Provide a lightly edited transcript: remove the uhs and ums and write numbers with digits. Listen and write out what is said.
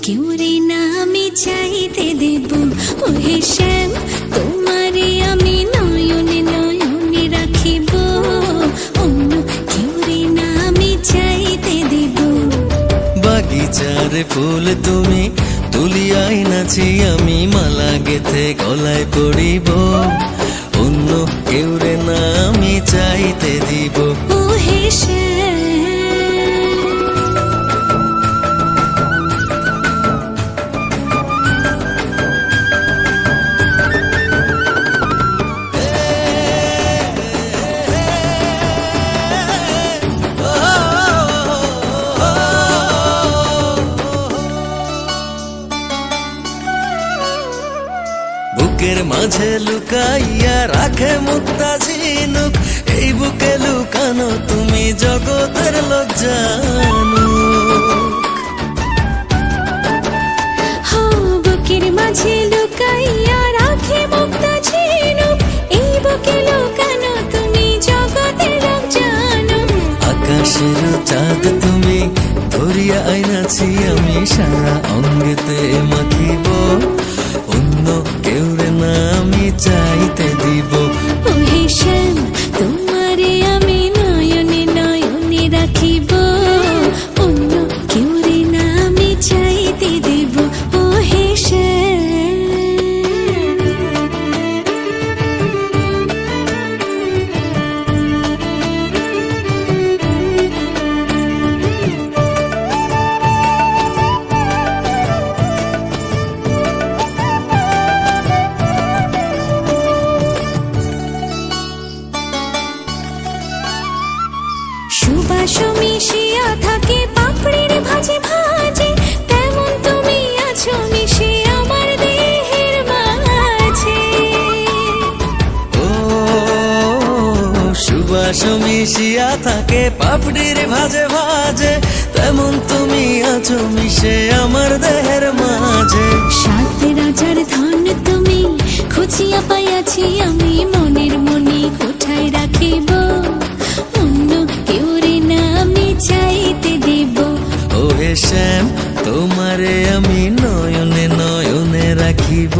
কেউ রে না আমি চাইতে দেব। ওহে শ্যাম তোমারে আমি নয়নে নয়নে রাখিব, অন্য কেউ রে না আমি চাইতে দেব। বাগিচার ফুল তুমি তুলিয়াই নাচি আমি মালা গেথে গলায় পড়িব, অন্য কেউ রে না আমি চাইতে দিব। ওহে শ্যাম বুকের মাঝে লুকাইয়া রাখে মুক্তা ঝিনুক, এই বুকে লুকানো তুমি জগতের লজ্জানুক। বুকের মাঝে লুকাইয়া রাখে মুক্তা ঝিনুক, এই বুকে লুকানো তুমি জগতের লজ্জানুক। আকাশের চাঁদ তুমি ধরিয়া আইনাছি আমি সারা অঙ্গেতে মাখিব, অন্য কেউ রে না আমি চাইতে দিব। ওহে শ্যাম তোমারে আমি নয়নে নয়নে রাখিব, অন্য কেউ রে না আমি চাইতে দেব। ওহে শ্যাম সুবাস মিশিয়া থাকে পাপড়ির ভাজে ভাজে, তেমন তুমি আছো মিশে আমার দেহের মাঝে। ও সুবাস মিশিয়া থাকে পাপড়ির ভাজে ভাজে, তেমন তুমি আছো মিশে আমার দেহের মাঝে। সাত রাজার ধন তুমি খুঁজিয়া পাইয়াছি আমি মনের মনে কোঠায় রাখিব, অন্য কেউ রে না আমি চাইতে দেব। ওহে শ্যাম তোমারে আমি নয়নে নয়নে রাখিব।